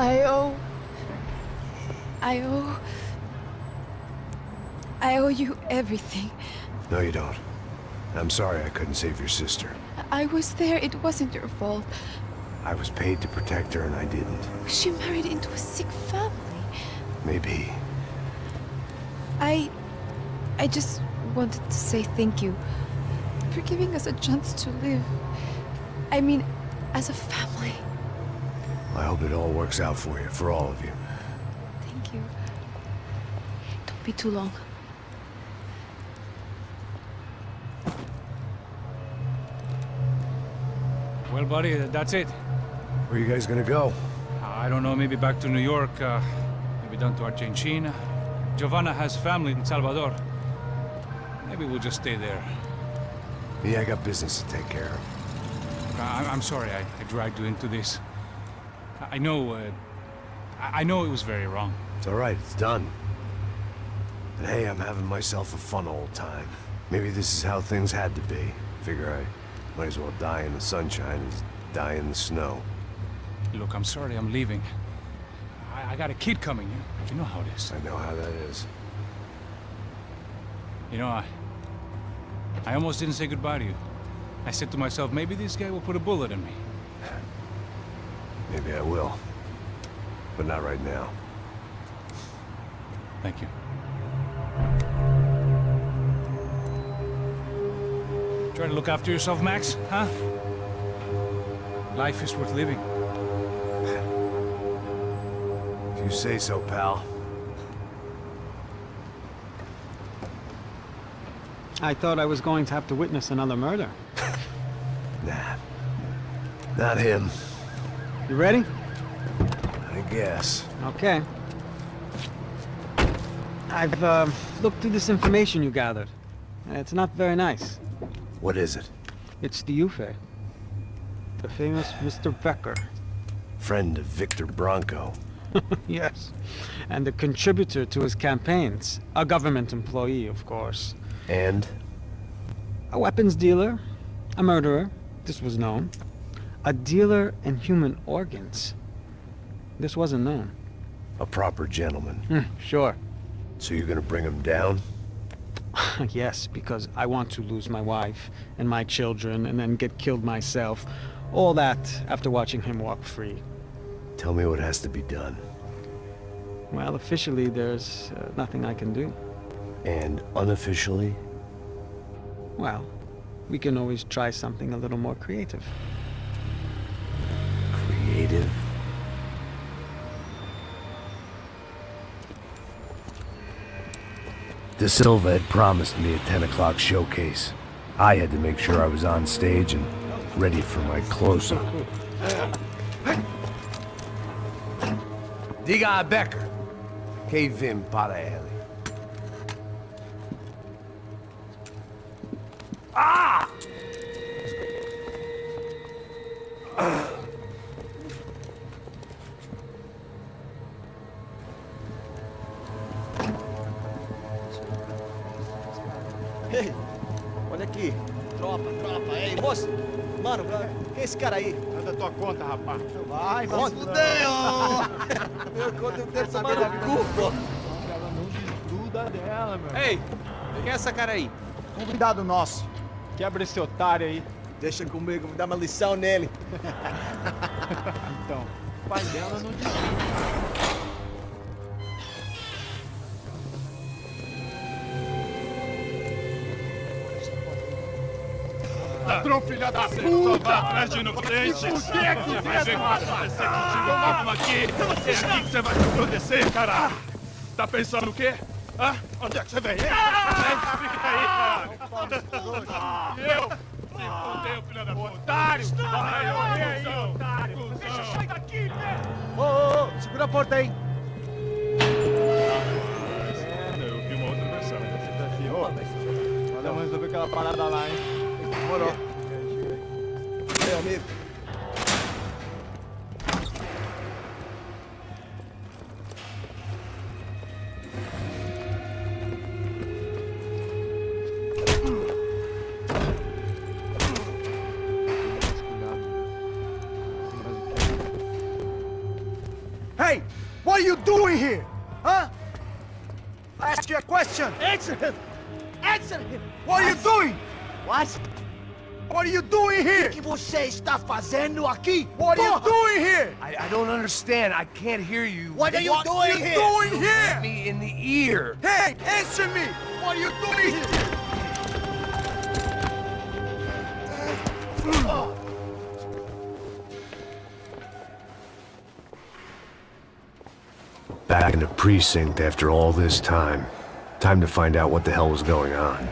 I owe... I owe you everything. No, you don't. I'm sorry I couldn't save your sister. I was there. It wasn't your fault. I was paid to protect her and I didn't. She married into a sick family. Maybe. I just wanted to say thank you for giving us a chance to live. I mean, as a family. I hope it all works out for you, for all of you. Thank you. Don't be too long. Well, buddy, that's it. Where are you guys gonna go? I don't know, maybe back to New York, maybe down to Argentina. Giovanna has family in Salvador. Maybe we'll just stay there. Yeah, I got business to take care of. I'm sorry I dragged you into this. I know it was very wrong. It's all right, it's done. And hey, I'm having myself a fun old time. Maybe this is how things had to be. Figure I might as well die in the sunshine as die in the snow. Look, I'm sorry I'm leaving. I got a kid coming, you know how it is. I know how that is. You know, I almost didn't say goodbye to you. I said to myself, maybe this guy will put a bullet in me. Maybe I will. But not right now. Thank you. Try to look after yourself, Max, huh? Life is worth living. If you say so, pal. I thought I was going to have to witness another murder. Nah. Not him. You ready? I guess. Okay. I've looked through this information you gathered. It's not very nice. What is it? It's the Ufe. The famous Mr. Becker. Friend of Victor Bronco. Yes. And a contributor to his campaigns. A government employee, of course. And? A weapons dealer. A murderer. This was known. A dealer in human organs. This wasn't known. A proper gentleman. Sure. So you're gonna bring him down? Yes, because I want to lose my wife and my children and then get killed myself. All that after watching him walk free. Tell me what has to be done. Well, officially, there's nothing I can do. And unofficially? Well, we can always try something a little more creative. Creative? De Silva had promised me a 10 o'clock showcase. I had to make sure I was on stage and ready for my close-up. Diga a Becker. Que vim para ele. Ah! Ei, olha aqui. Tropa. Ei, moço. Mano, quem é esse cara aí? Manda tua conta, rapaz. Vai fudeu! Meu conta eu quero saber da culpa. Ela não desgruda dela, meu. Ei, quem é essa cara aí? Convidado nosso. Quebra esse otário aí. Deixa comigo, me dá uma lição nele. Então, o pai dela não desgruda. Ladrão, filha da puta! Vai atrás de inocente! Por que vai ver o que vai acontecer contigo? Vamos aqui! É aqui que você vai se acontecer, cara! Tá pensando o quê? Hã? Onde é que você vem? Fica aí, cara! E eu? Se fodeu, filha da puta! Otário! Vai, aí, otário! Deixa eu sair daqui, né? Ô, segura a porta aí! Eu vi uma outra versão. Vamos resolver aquela parada lá, hein? Demorou. Meu amigo. you doing here? Huh? I ask you a question. Answer him! Answer him! What are you doing? What? What are you doing here? O que você está fazendo aqui? What are you doing here? I don't understand. I can't hear you. What are you doing here? What are you doing here? Hit me in the ear. Hey, answer me! What are you doing here? Back in the precinct after all this time. Time to find out what the hell was going on.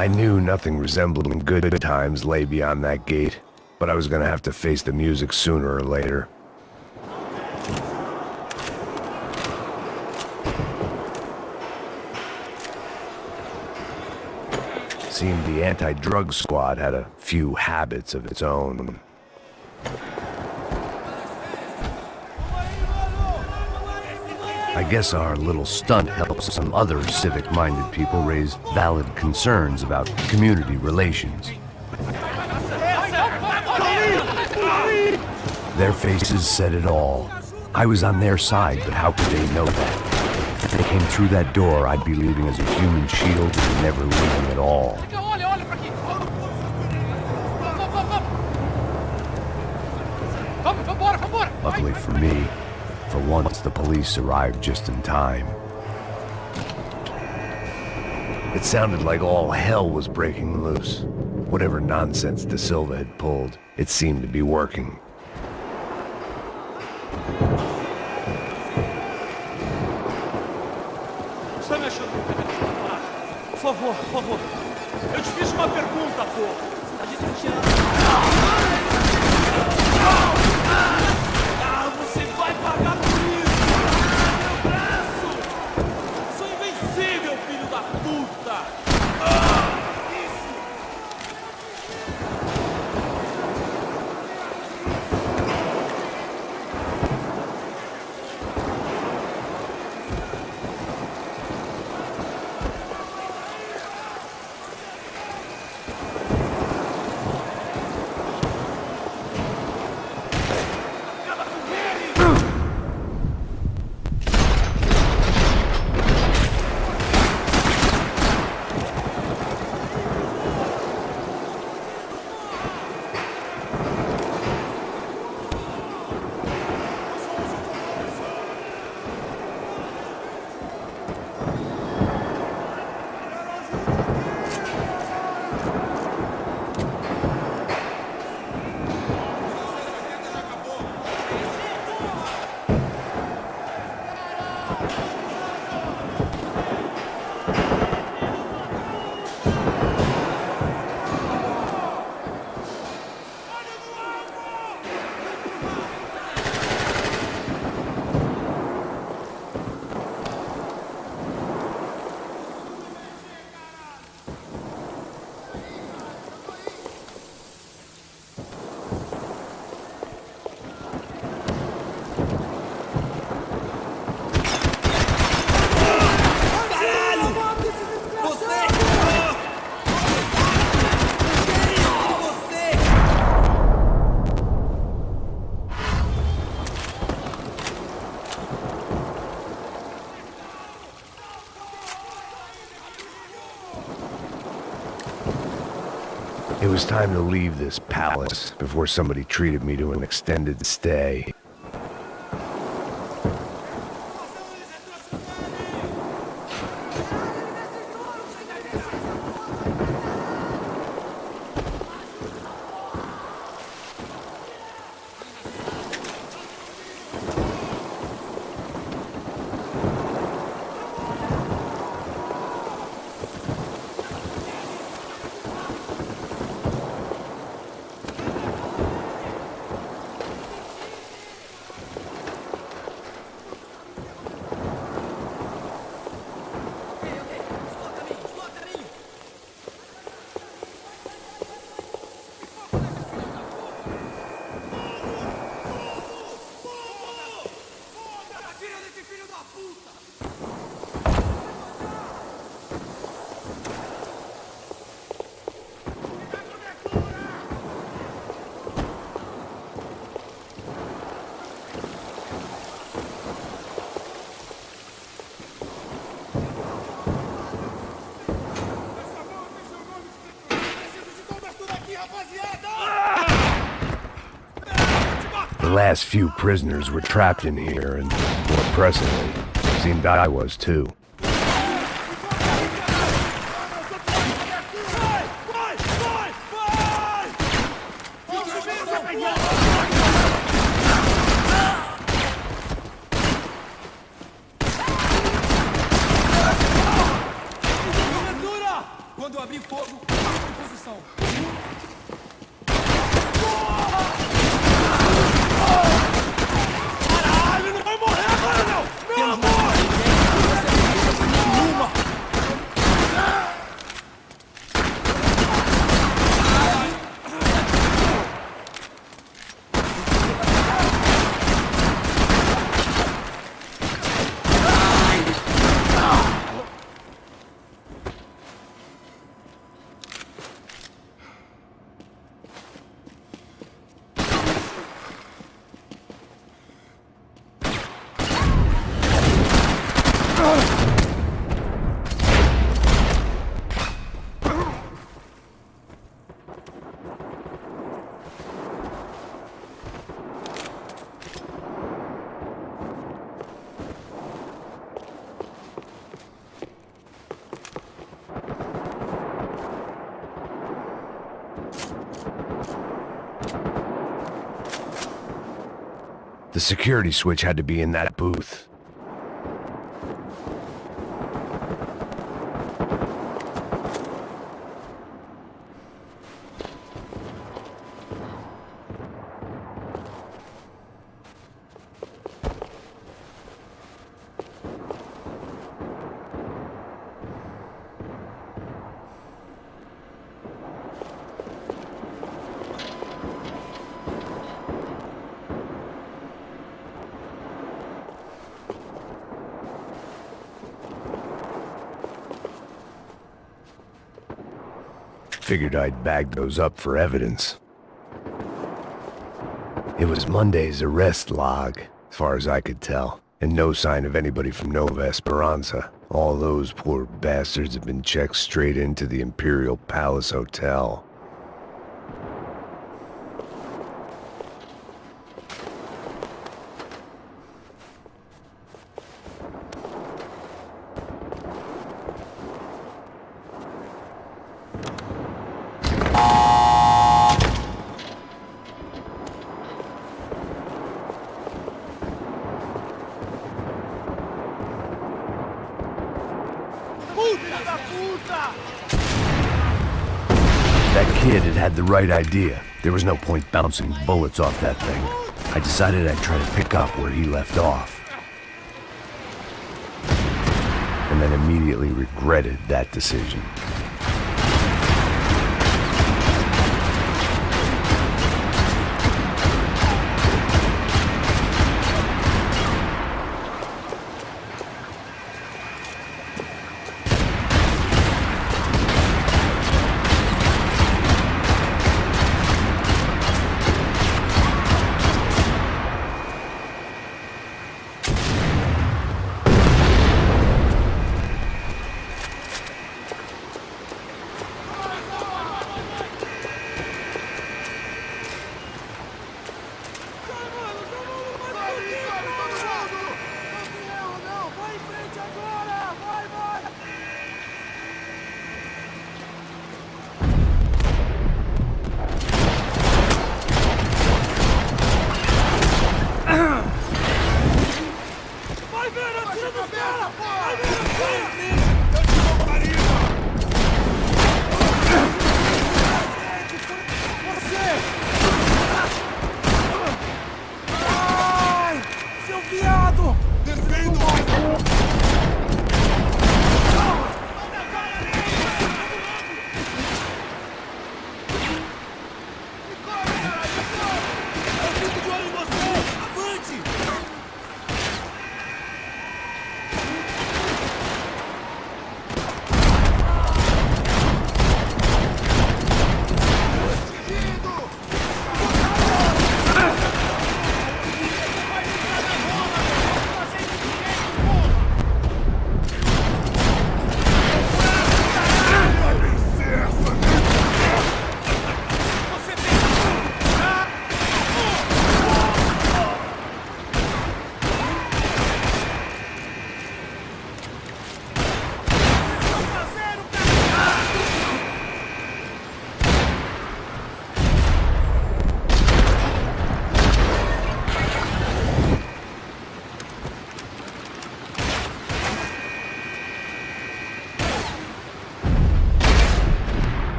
I knew nothing resembling good times lay beyond that gate, but I was gonna have to face the music sooner or later. Seemed the anti-drug squad had a few habits of its own. I guess our little stunt helps some other civic-minded people raise valid concerns about community relations. Their faces said it all. I was on their side, but how could they know that? If they came through that door, I'd be leaving as a human shield and never leaving at all. Luckily for me, for once the police arrived just in time. It sounded like all hell was breaking loose. Whatever nonsense De Silva had pulled, it seemed to be working. Está me achando? Por favor, por favor. Eu te fiz uma pergunta, pô. A gente não tinha você vai pagar por isso! Meu braço! Sou invencível, filho da puta! It was time to leave this palace before somebody treated me to an extended stay. The last few prisoners were trapped in here, and more pressingly, it seemed I was too. Quando abrir fogo, em posição. Caralho, não vai morrer agora não! Meu amor! The security switch had to be in that booth. Figured I'd bag those up for evidence. It was Monday's arrest log, as far as I could tell, and no sign of anybody from Nova Esperanza. All those poor bastards have been checked straight into the Imperial Palace Hotel. That kid had the right idea. There was no point bouncing bullets off that thing. I decided I'd try to pick up where he left off. And then immediately regretted that decision.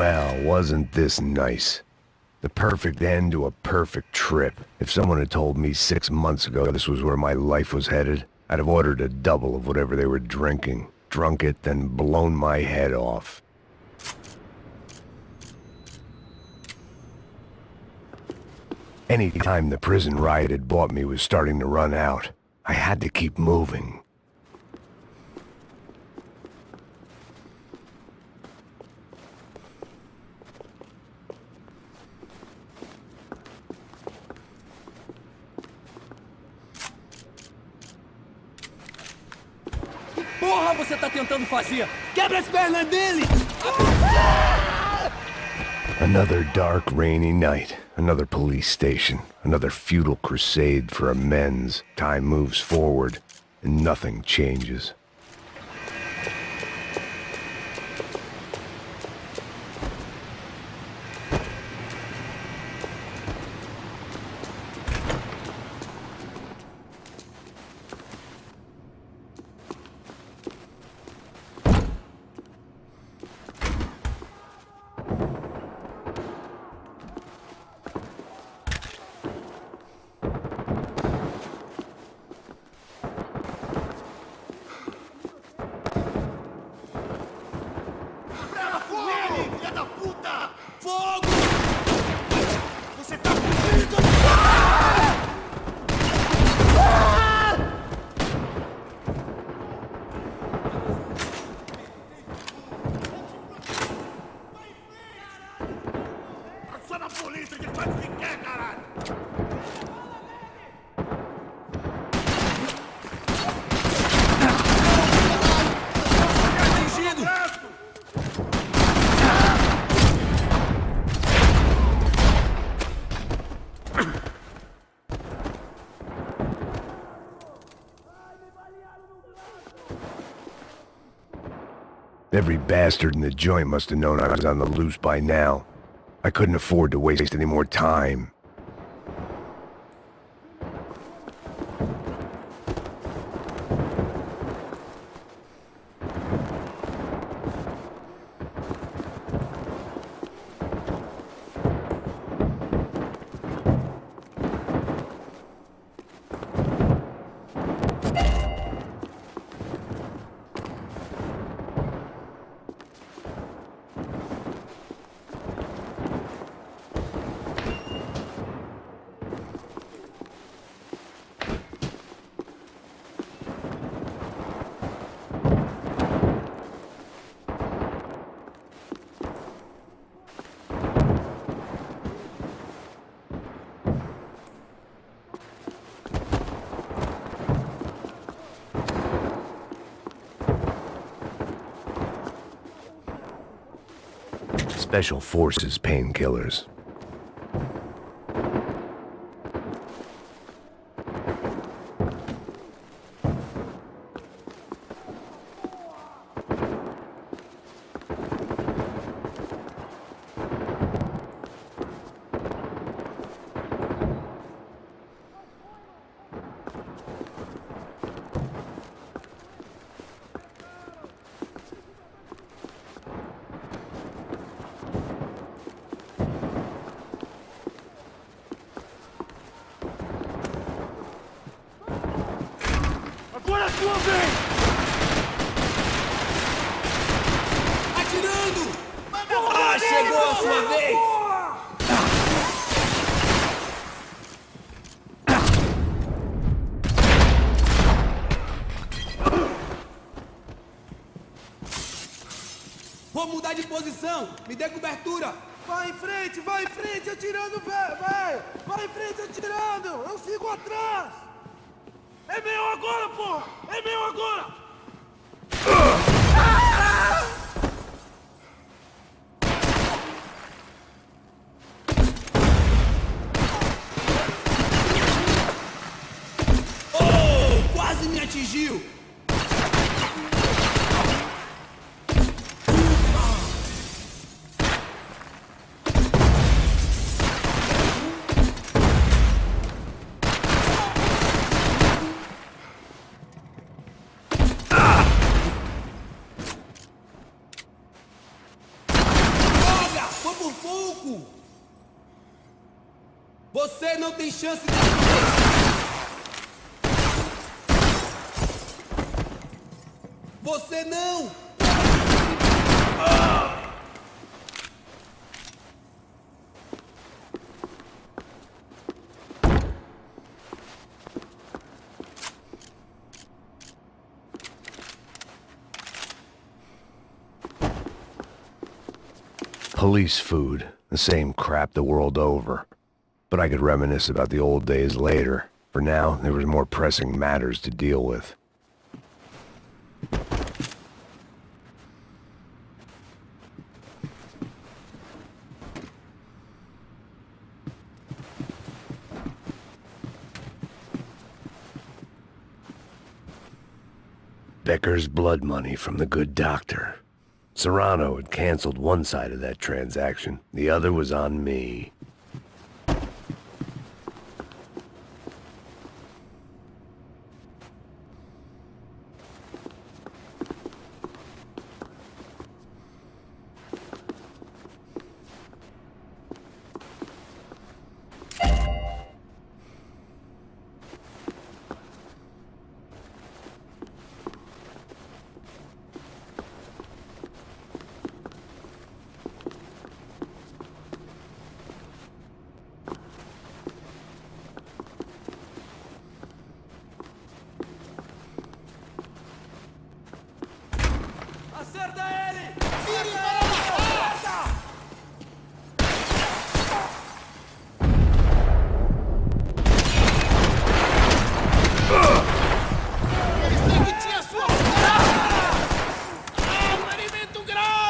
Well, wasn't this nice? The perfect end to a perfect trip. If someone had told me 6 months ago this was where my life was headed, I'd have ordered a double of whatever they were drinking, drunk it, then blown my head off. Any time the prison riot had bought me was starting to run out. I had to keep moving. Porra, você tá tentando fazer? Quebra as pernas dele! Another dark, rainy night. Another police station. Another futile crusade for amends. Time moves forward, and nothing changes. Every bastard in the joint must have known I was on the loose by now. I couldn't afford to waste any more time. Special Forces painkillers. Agora é sua vez! Atirando! Ah, chegou a sua vez! Vou mudar de posição! Me dê cobertura! Vai em frente, atirando, velho! Vai em frente, atirando! Eu sigo atrás! É meu agora, porra! É meu agora! Oh, quase me atingiu! por pouco! Você não tem chance de... Você não! Police food, the same crap the world over. But I could reminisce about the old days later. For now, there was more pressing matters to deal with. Becker's blood money from the good doctor. Serrano had canceled one side of that transaction. The other was on me. Acerta ele! Pensei que tinha sua... Ah, um ferimento grave!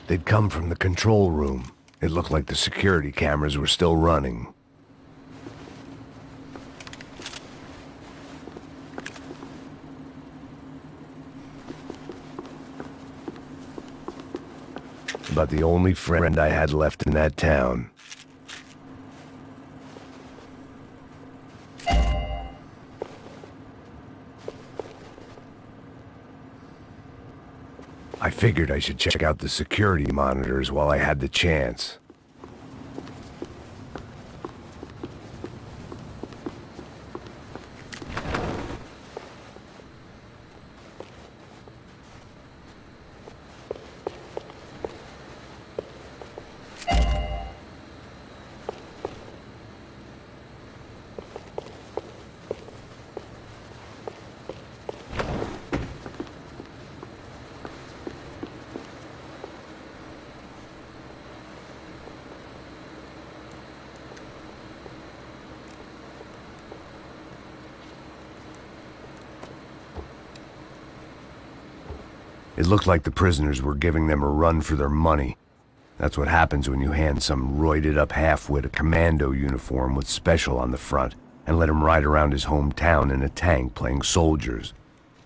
They'd come from the control room. It looked like the security cameras were still running. About the only friend I had left in that town. I figured I should check out the security monitors while I had the chance. It looked like the prisoners were giving them a run for their money. That's what happens when you hand some roided-up half-wit a commando uniform with special on the front and let him ride around his hometown in a tank playing soldiers.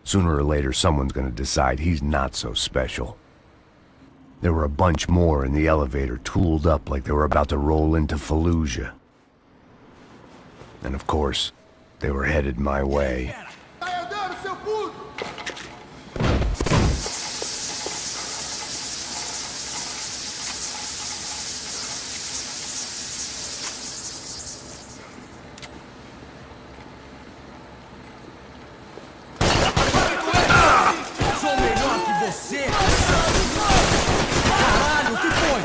Sooner or later, someone's gonna decide he's not so special. There were a bunch more in the elevator, tooled up like they were about to roll into Fallujah. And of course, they were headed my way. Sai andando, seu puto! Sou melhor que você! Caralho, o que foi?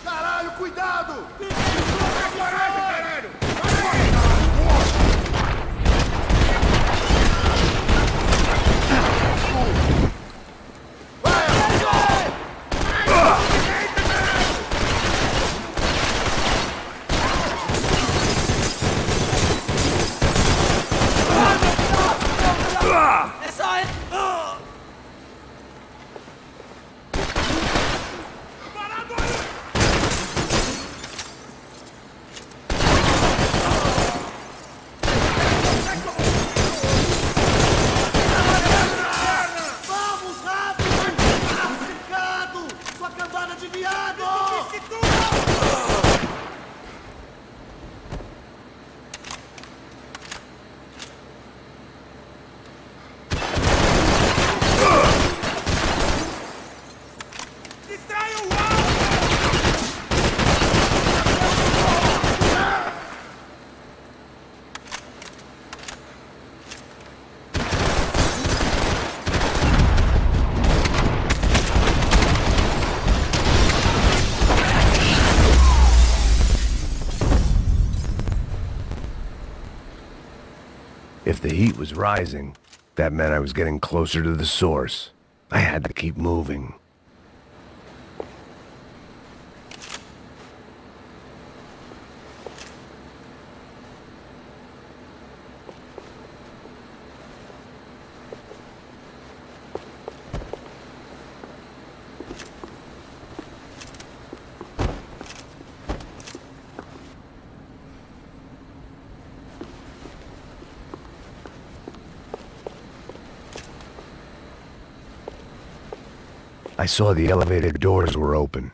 Caralho, cuidado! If the heat was rising, that meant I was getting closer to the source. I had to keep moving. I saw the elevator doors were open.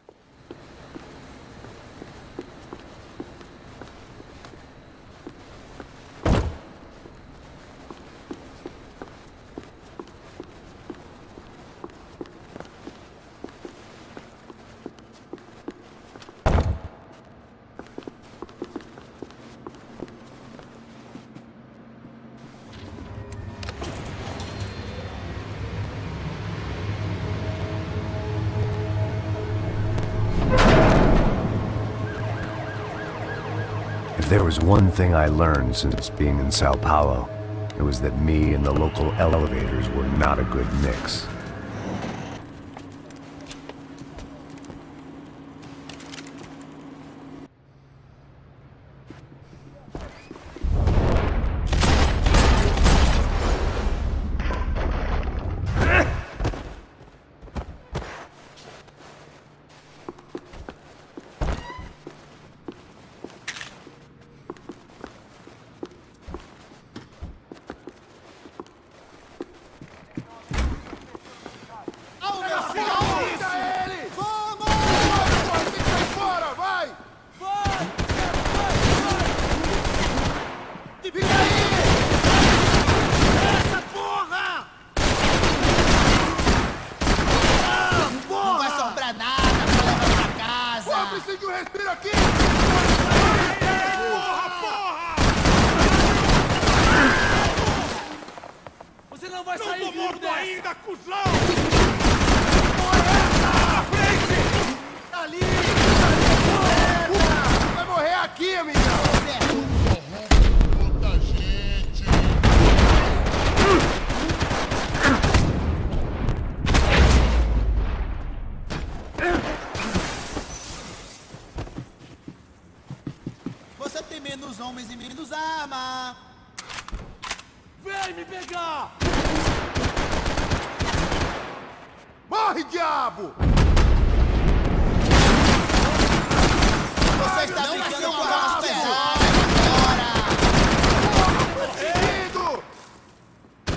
If there was one thing I learned since being in Sao Paulo, it was that me and the local elevators were not a good mix. Você não vai sair Tô vivo morto dessa! ainda, cuzão! Ali! Vai morrer aqui, amigão! Muita gente! Você tem menos homens e menos arma! Vem me pegar! Morre, diabo! Você está brincando com armas pesadas agora! Seguido!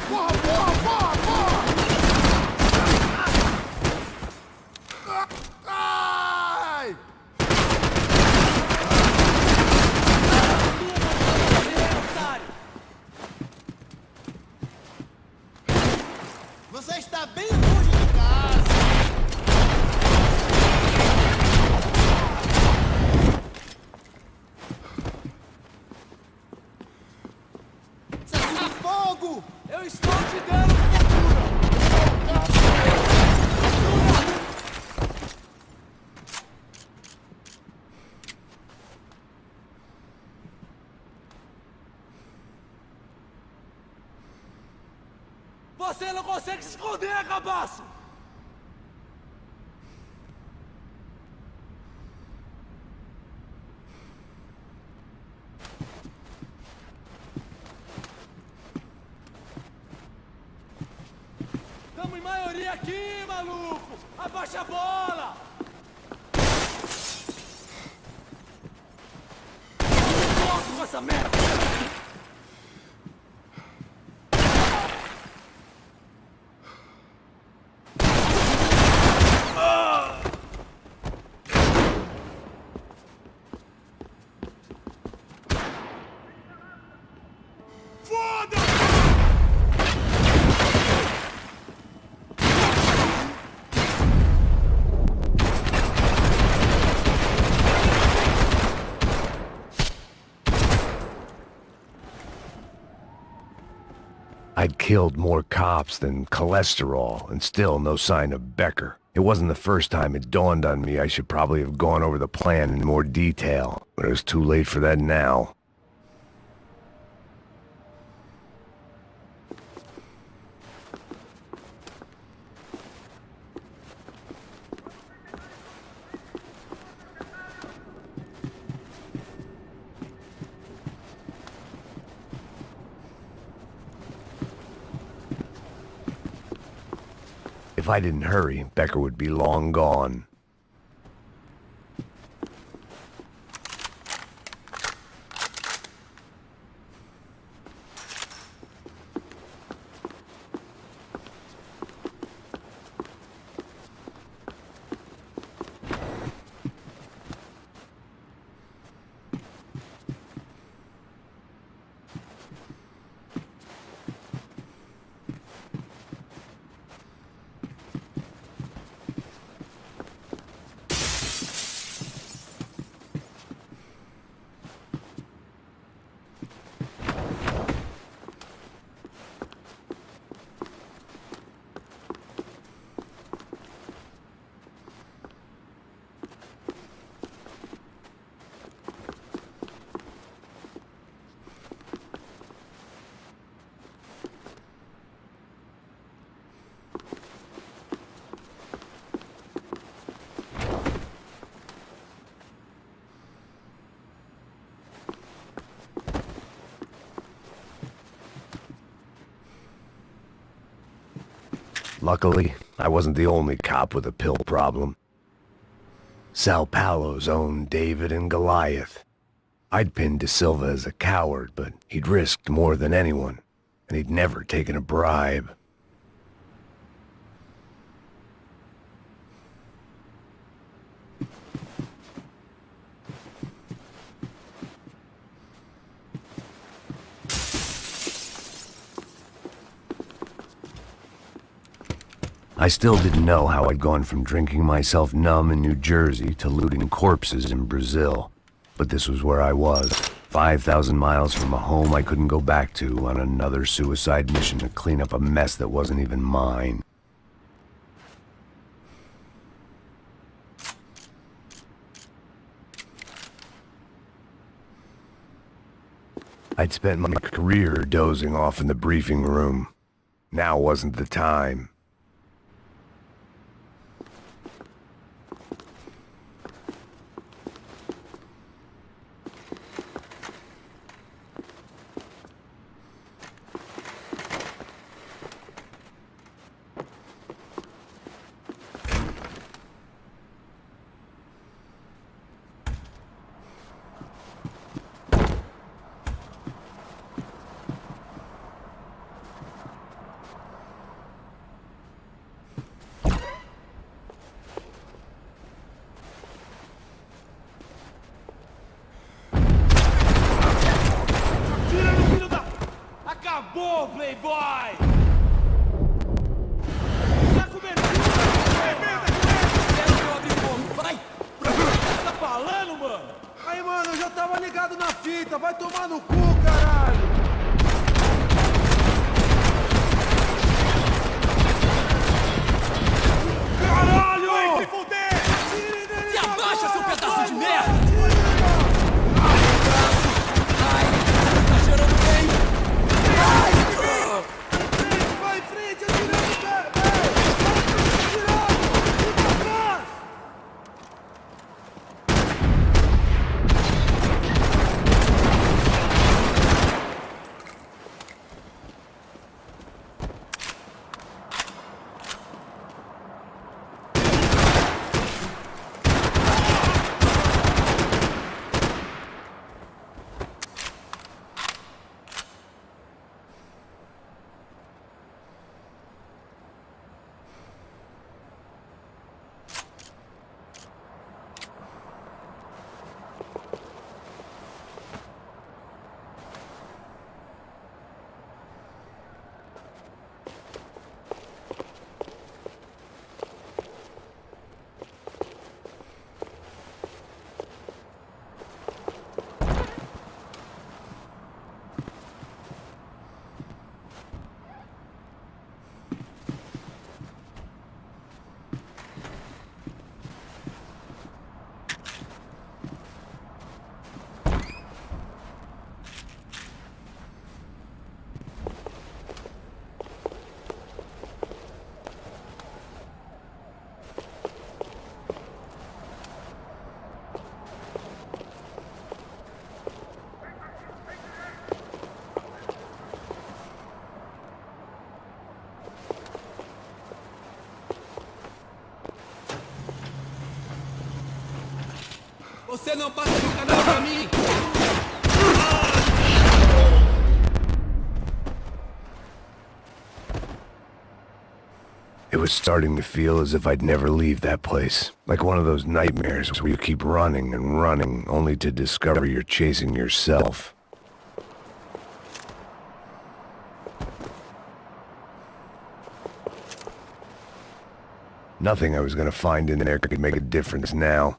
Porra, porra, porra, porra! Ai! Você está bem longe de casa! Cessar fogo! Eu estou te dando cobertura! Você não consegue se esconder, cabaço! Tamo em maioria aqui, maluco! Abaixa a bola! Eu não gosto com essa merda! I'd killed more cops than cholesterol, and still no sign of Becker. It wasn't the first time it dawned on me I should probably have gone over the plan in more detail, but it was too late for that now. If I didn't hurry, Becker would be long gone. Luckily, I wasn't the only cop with a pill problem. Sao Paulo's own David and Goliath. I'd pinned De Silva as a coward, but he'd risked more than anyone, and he'd never taken a bribe. I still didn't know how I'd gone from drinking myself numb in New Jersey to looting corpses in Brazil. But this was where I was, 5,000 miles from a home I couldn't go back to, on another suicide mission to clean up a mess that wasn't even mine. I'd spent my career dozing off in the briefing room. Now wasn't the time. Acabou, playboy! Tá comendo? Vai! O que você tá falando, mano? Aí, mano, eu já tava ligado na fita. Vai tomar no cu, caralho! Caralho! Vai se fuder! Se abaixa, seu pedaço de merda! Tá cheirando bem! Vai em frente, atirando, cara! Atirando! E pra trás! Você não passa no canal pra mim! It was starting to feel as if I'd never leave that place. Like one of those nightmares where you keep running and running, only to discover you're chasing yourself. Nothing I was gonna find in there could make a difference now.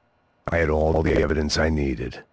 I had all the evidence I needed.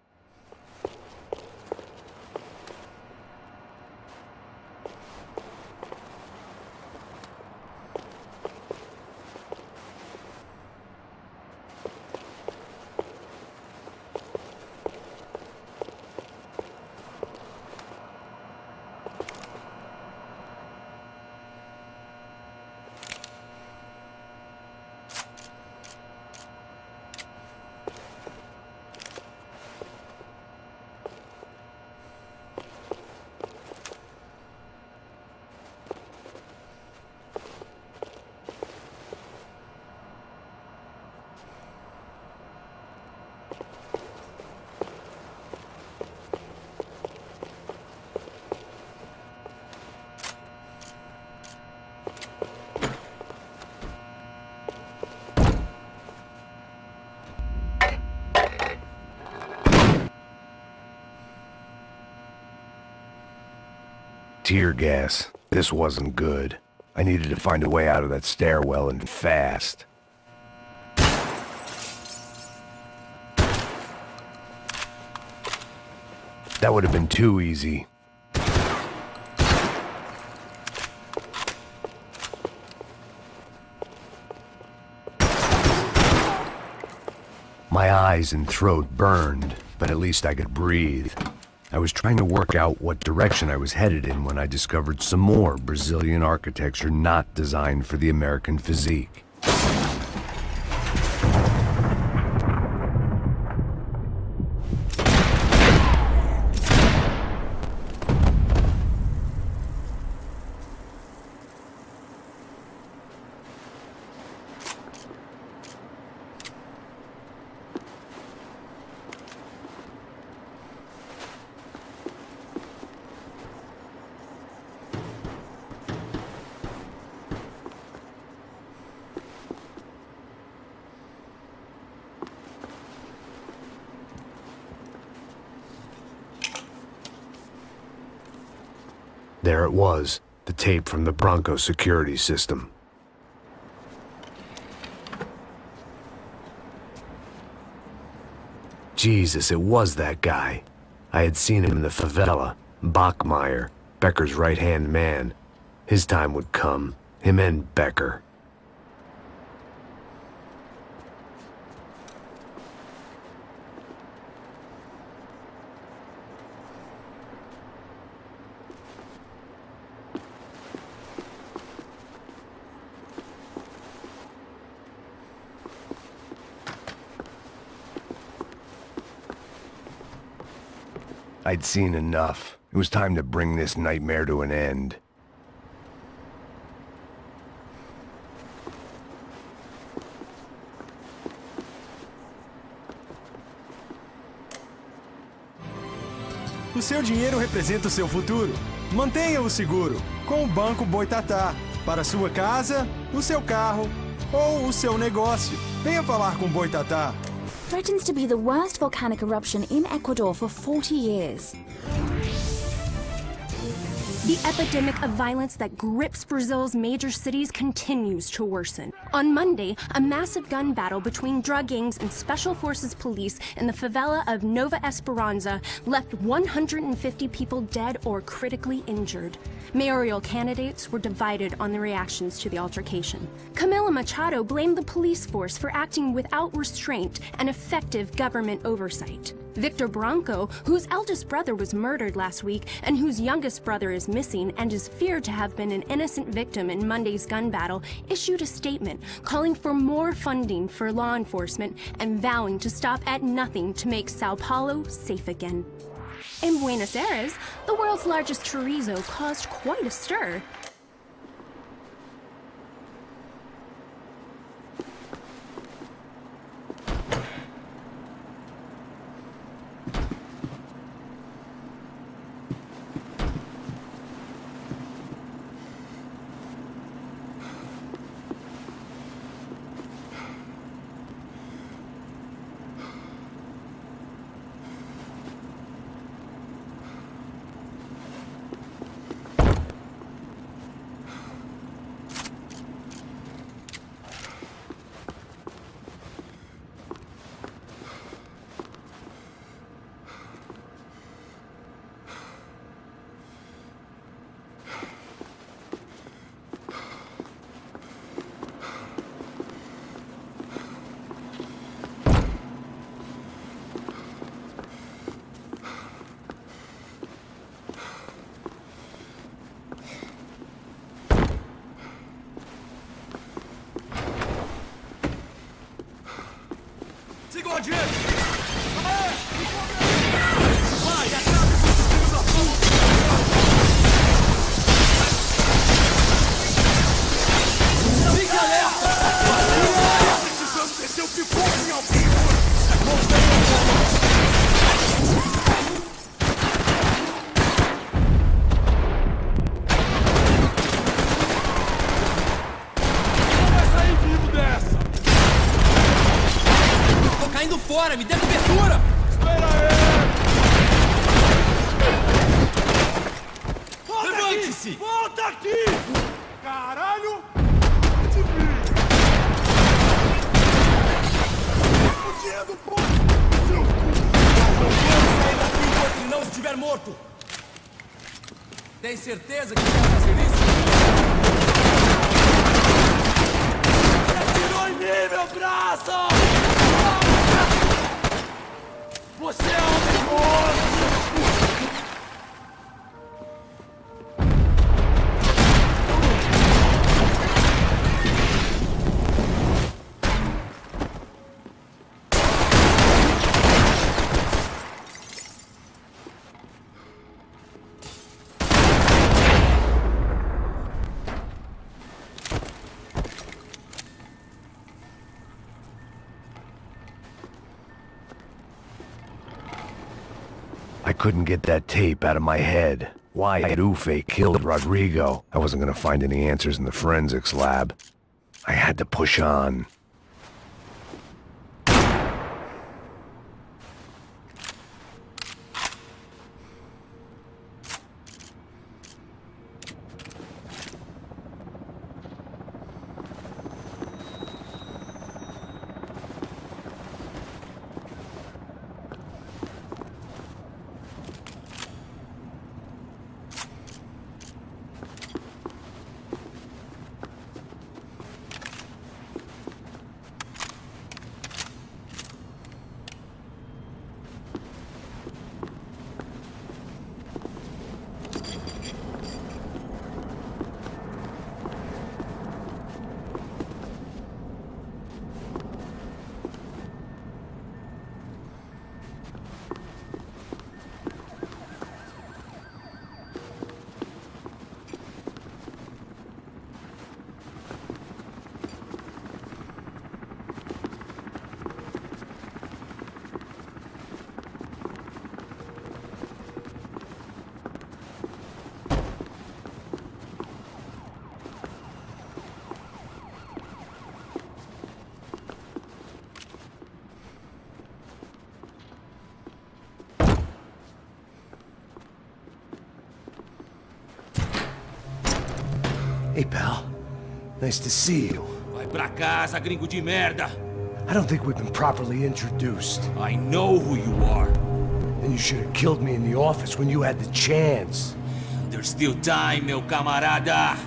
Tear gas. This wasn't good. I needed to find a way out of that stairwell and fast. That would have been too easy. My eyes and throat burned, but at least I could breathe. I was trying to work out what direction I was headed in when I discovered some more Brazilian architecture not designed for the American physique. There it was, the tape from the Bronco security system. Jesus, it was that guy. I had seen him in the favela, Bachmeyer, Becker's right-hand man. His time would come, him and Becker. I'd seen enough. It was time to bring this nightmare to an end. O seu dinheiro representa o seu futuro. Mantenha-o seguro com o Banco Boitatá. Para sua casa, o seu carro ou o seu negócio. Venha falar com Boitatá. Threatens to be the worst volcanic eruption in Ecuador for 40 years. The epidemic of violence that grips Brazil's major cities continues to worsen. On Monday, a massive gun battle between drug gangs and special forces police in the favela of Nova Esperanza left 150 people dead or critically injured. Mayoral candidates were divided on the reactions to the altercation. Camila Machado blamed the police force for acting without restraint and effective government oversight. Victor Branco, whose eldest brother was murdered last week and whose youngest brother is missing and is feared to have been an innocent victim in Monday's gun battle, issued a statement calling for more funding for law enforcement and vowing to stop at nothing to make Sao Paulo safe again. In Buenos Aires, the world's largest chorizo caused quite a stir. fora! Me dê cobertura! Espera aí! Levante-se! Volta aqui! Caralho! Fudido, pô! Não quero sair daqui enquanto ele não estiver morto! Tem certeza que quer fazer isso? Atirou em mim, meu braço! Você é um demônio! I couldn't get that tape out of my head. Why had Ufe killed Rodrigo? I wasn't gonna find any answers in the forensics lab. I had to push on. Hey, pal. Nice to see you. Vai pra casa, gringo de merda! I don't think we've been properly introduced. I know who you are. And you should have killed me in the office when you had the chance. There's still time, meu camarada!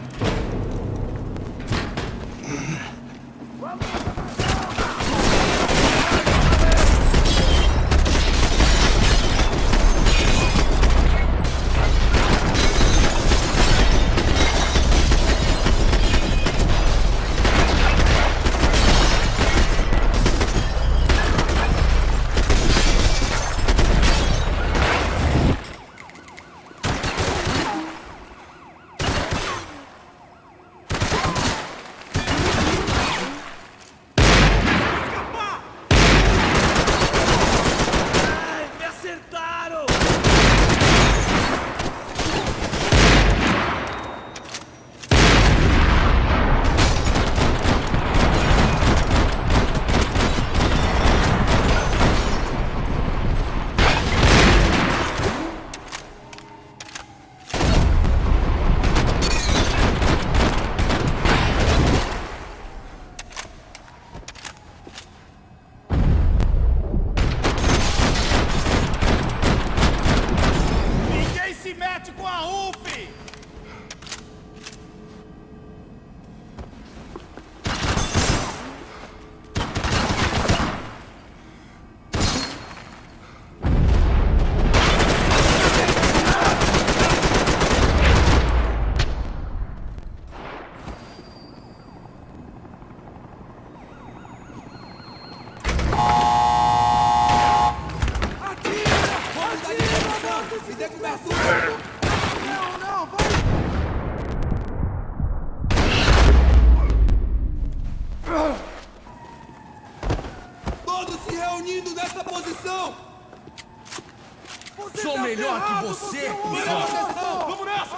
Sou melhor que você, cuzão! Vamos nessa!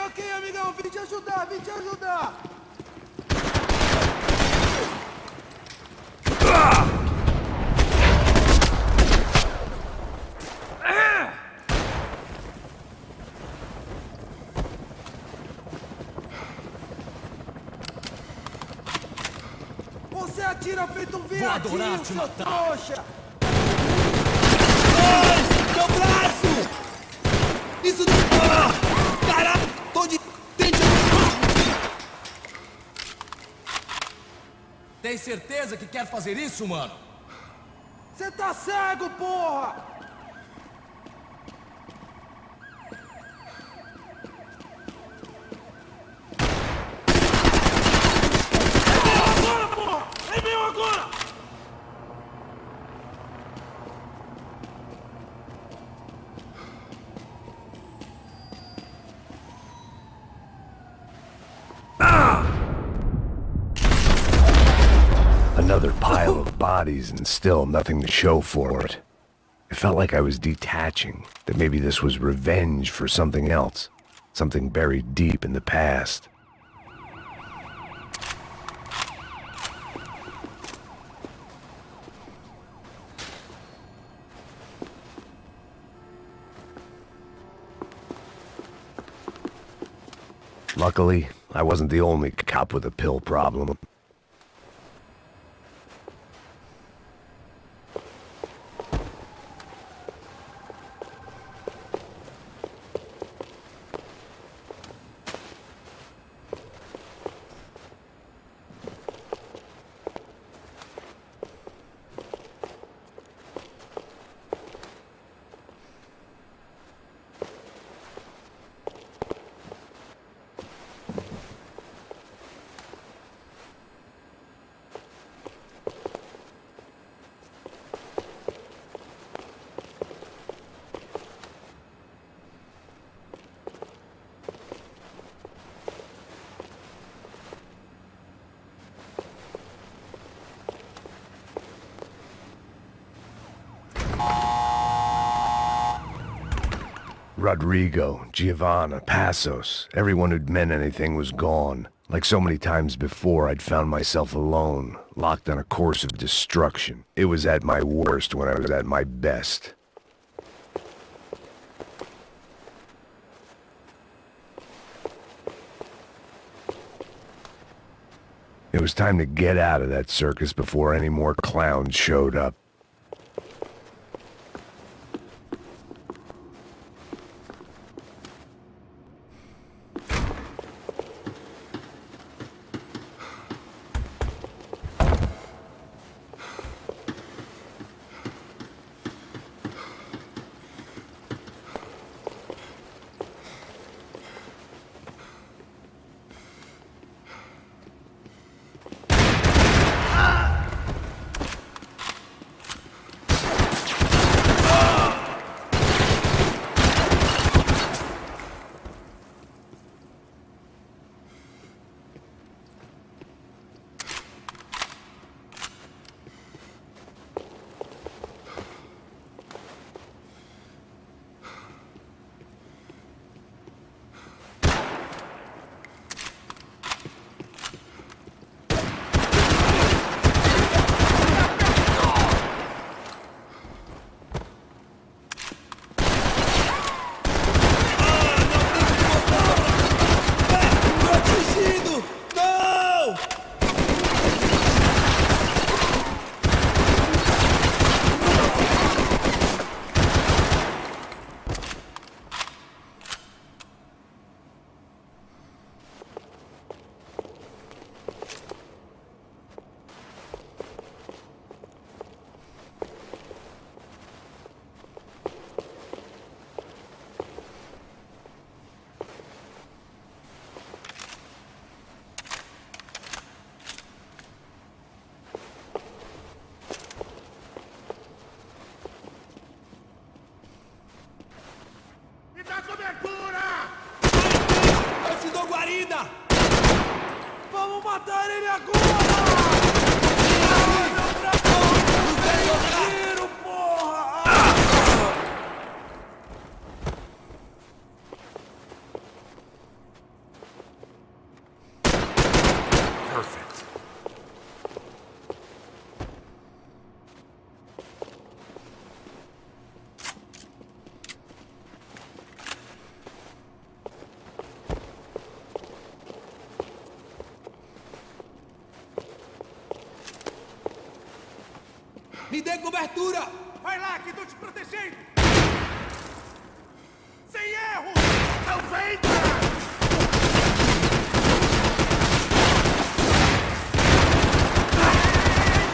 Ok, amigão. Vim te ajudar. adorar te matar. Trouxa! Meu braço! Isso não... Caralho! Tô de... Tem certeza que quer fazer isso, mano? Você tá cego, porra! É meu agora! Another pile of bodies and still nothing to show for it. It felt like I was detaching, that maybe this was revenge for something else, something buried deep in the past. Luckily, I wasn't the only cop with a pill problem. Rodrigo, Giovanna, Passos, everyone who'd meant anything was gone. Like so many times before, I'd found myself alone, locked on a course of destruction. It was at my worst when I was at my best. It was time to get out of that circus before any more clowns showed up. Vamos matar ele agora! Tiro, porra! Perfect. Me dê cobertura! Vai lá, que tô te protegendo! Sem erro! Não vem, cara!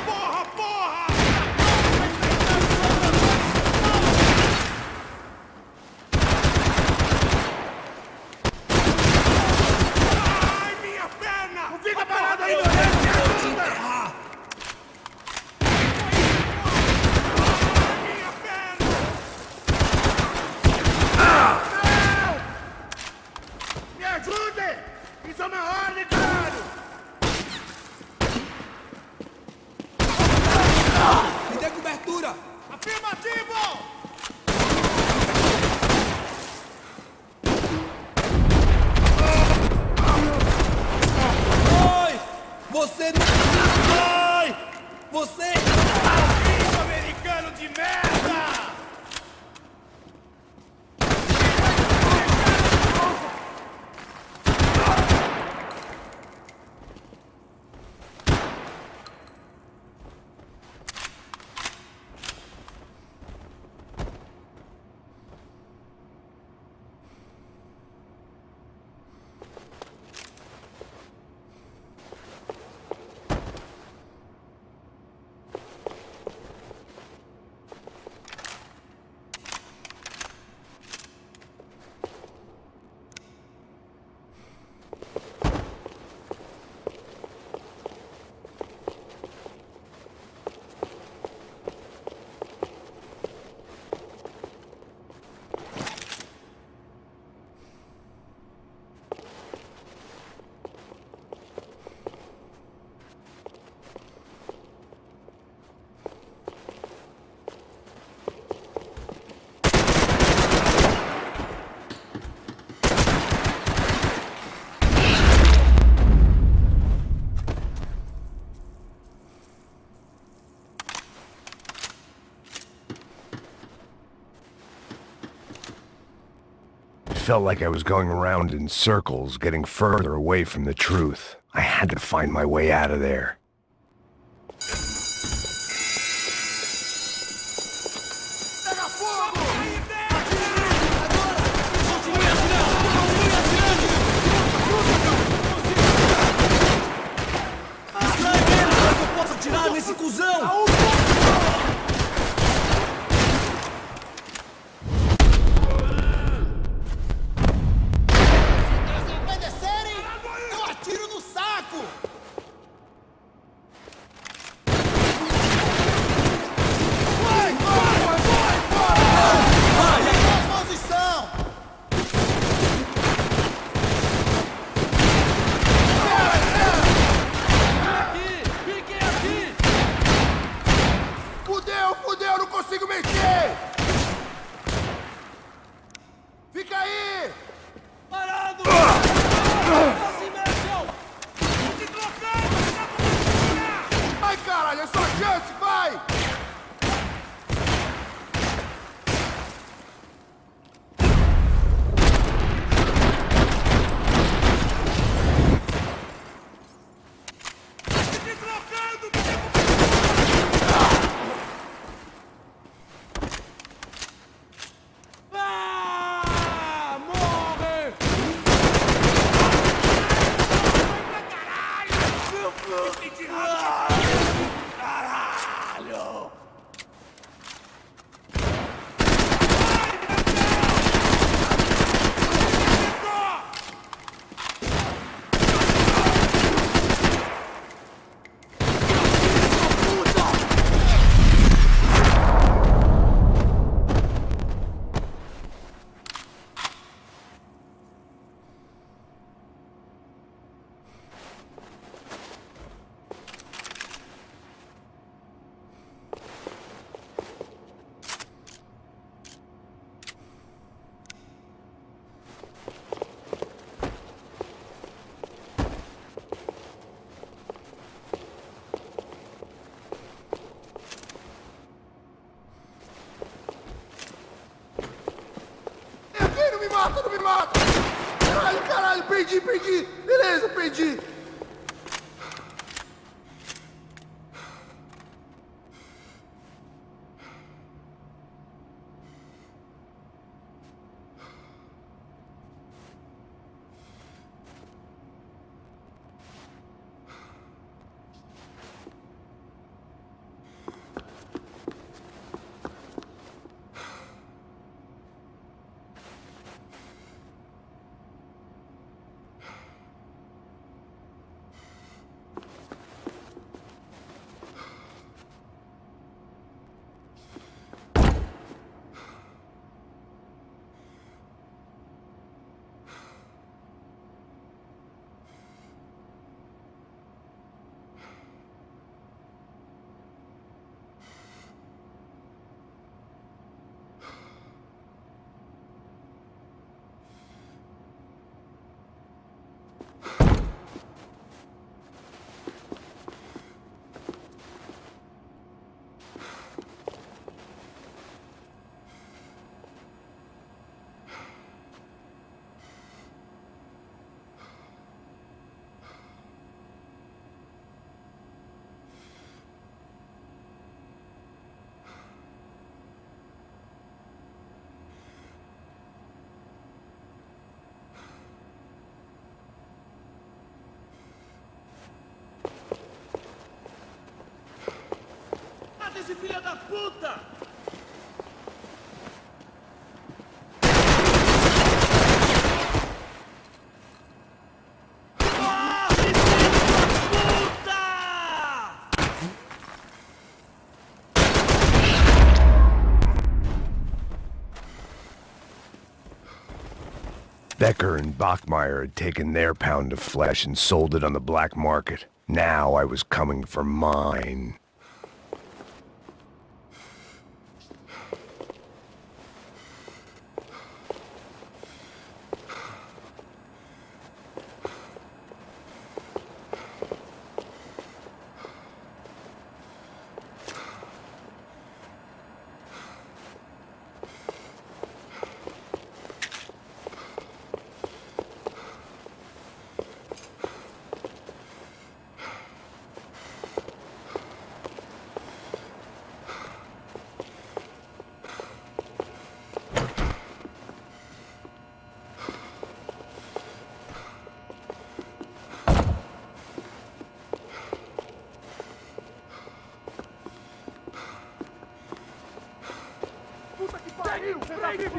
Porra, porra! Ai, minha perna! Não fica parado aí, meu Deus! Me ajuda! Minha perna! Não! Me ajude! Isso é uma ordem, caralho! Me dê cobertura! Afirmativo! Oi! Você não... Oi! Você... Bicho americano de merda! It felt like I was going around in circles, getting further away from the truth. I had to find my way out of there. Pega fogo! Distrai ele para que eu possa atirar nesse cuzão! Eu atiro no saco! Vai! Posição! Fiquem aqui! Fudeu, não consigo mexer! Fica aí! Parado! Não se mexam! Vai, caralho, é sua chance, vai! Ah! Morre! Caralho! Não me mata! Caralho, perdi! Beleza, perdi! esse filho da puta! Becker and Bachmeyer had taken their pound of flesh and sold it on the black market. Now I was coming for mine.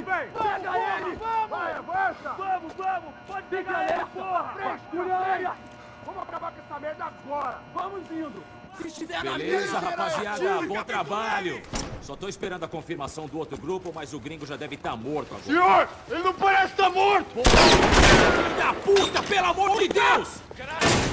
Pega ele! Vai, avança! Vamos! Pode pegar ele, porra! Frescura! Vamos acabar com essa merda agora! Vamos indo! Se estiver na beleza, rapaziada, bom trabalho! Só tô esperando a confirmação do outro grupo, mas o gringo já deve estar morto agora. Senhor! Ele não parece estar morto! Filho da puta, pelo amor de Deus! Caralho!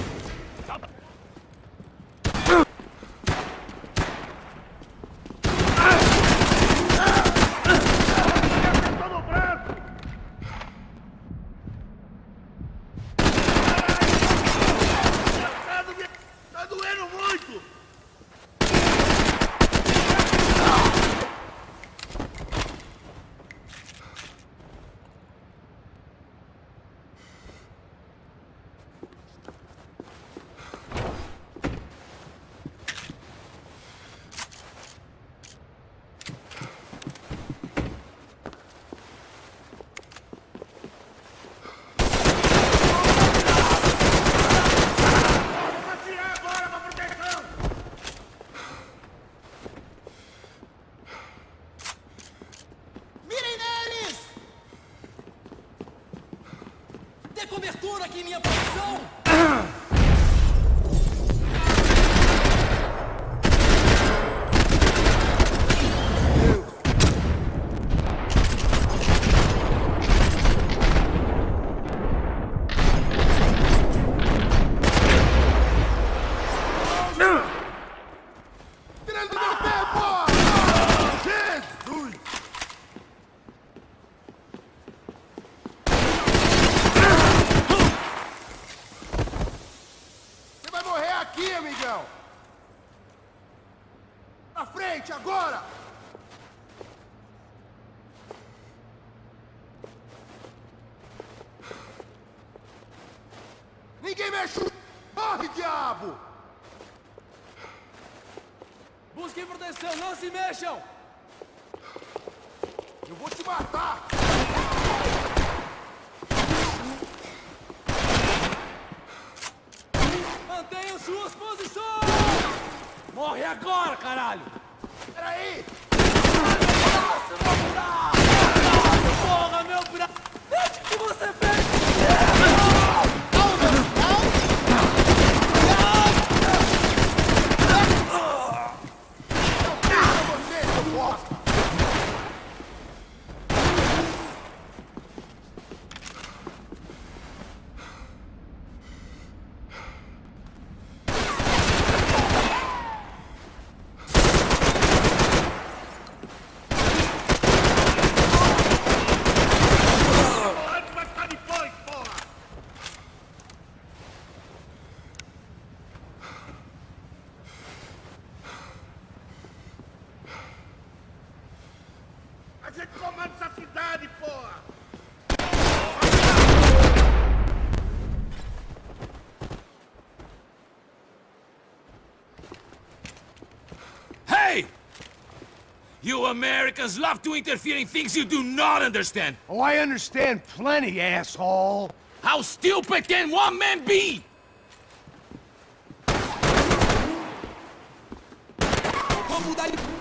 Cobertura aqui em minha posição! Tirando meu pé, porra! Jesus! Aqui, amigão! Na frente, agora! Ninguém mexe! Corre, diabo! Busquem proteção, não se mexam! Eu vou te matar! Mantenham suas posições! Morre agora, caralho! Peraí! Nossa, meu braço! Porra, meu braço! O que você fez? A gente comanda essa cidade, porra! Hey! You Americans love to interfere in things you do not understand! Oh, I understand plenty, asshole! How stupid can one man be? Vamos ajuda aí.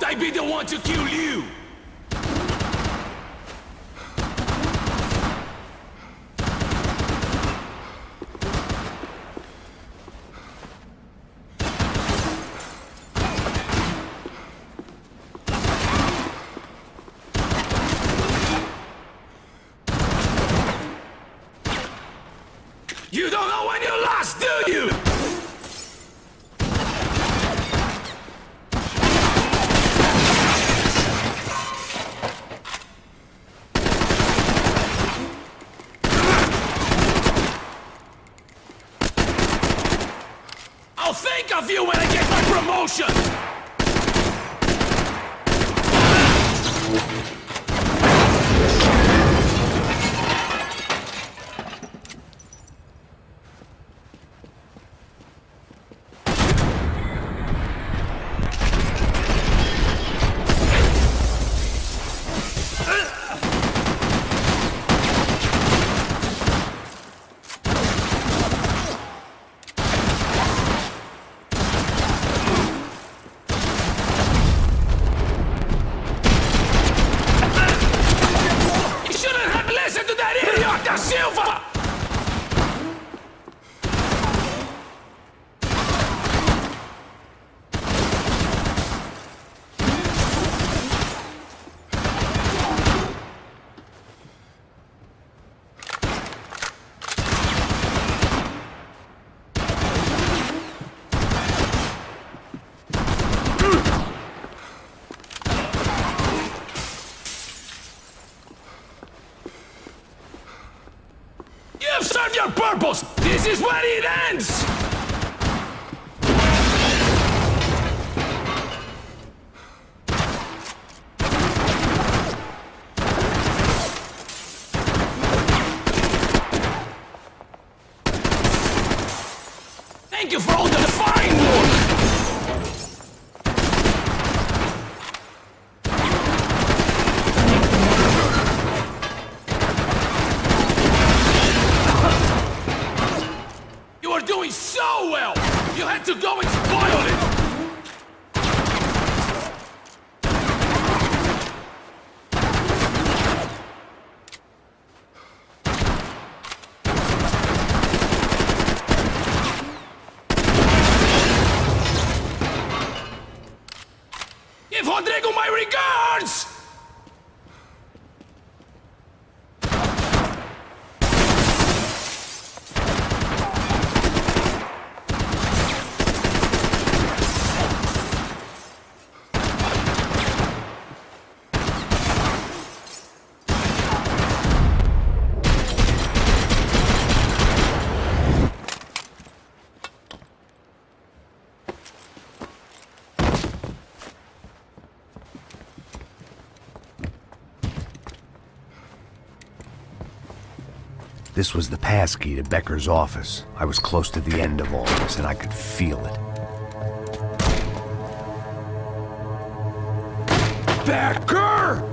I be the one to kill you! You don't know when you lost, do you? I'll think of you when I get my promotion! Silva! You've served your purpose! This is where it ends! Thank you for all the fine work! Doing so well! You had to go and spoil it! Give Rodrigo my regards! This was the passkey to Becker's office. I was close to the end of all this, and I could feel it. Becker!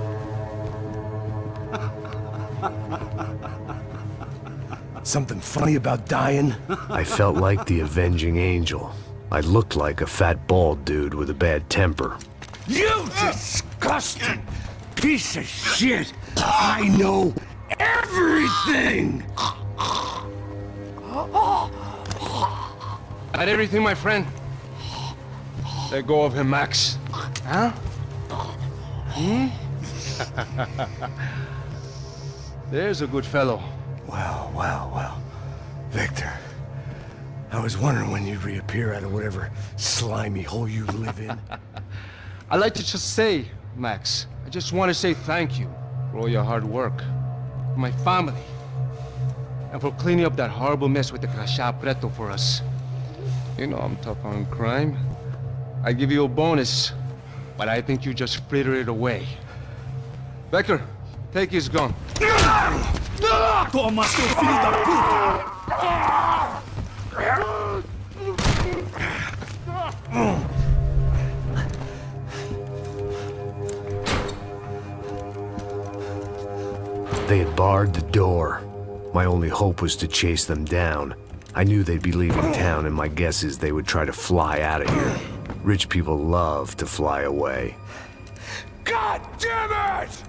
Something funny about dying? I felt like the avenging angel. I looked like a fat bald dude with a bad temper. You disgusting piece of shit! I know everything! Got everything, my friend? Let go of him, Max. Huh? There's a good fellow. Well. Victor, I was wondering when you'd reappear out of whatever slimy hole you live in. I'd like to just say, Max, I just want to say thank you for all your hard work, for my family, and for cleaning up that horrible mess with the Crachá Preto for us. You know I'm tough on crime. I give you a bonus, but I think you just frittered it away. Becker, take his gun. Toma, seu filho da puta! They had barred the door. My only hope was to chase them down. I knew they'd be leaving town, and my guess is they would try to fly out of here. Rich people love to fly away. God damn it!